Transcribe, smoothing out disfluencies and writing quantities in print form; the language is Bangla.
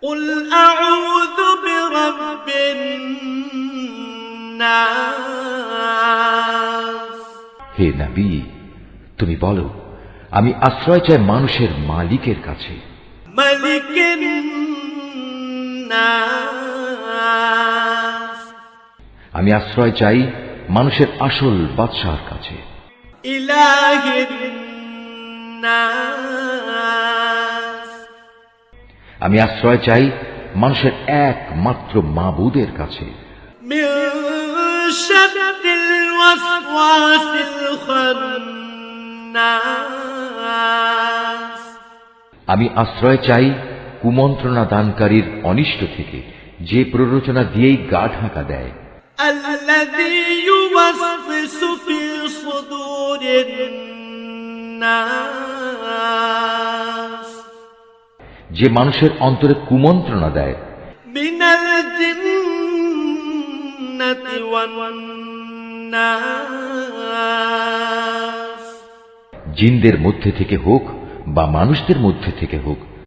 قل أعوذ برب الناس হে নবী, তুমি বলো, আমি আশ্রয় চাই মানুষের মালিকের কাছে, ملك الناس আমি আশ্রয় চাই মানুষের আসল বাদশাহর কাছে, إله الناس আমি আশ্রয় চাই মানুষের একমাত্র মাবুদের কাছে, من شر الوسواس الخناس আমি আশ্রয় চাই কুমন্ত্রণা দানকারীর অনিষ্ট থেকে, যে প্ররোচনা দিয়েই গা ঢাকা দেয়, الذي يوسوس في صدور الناس যে মানুষের অন্তরে কুমন্ত্রণা দেয়, من الجنة والناس জিনদের মধ্যে থেকে হোক বা মানুষদের মধ্যে থেকে হোক,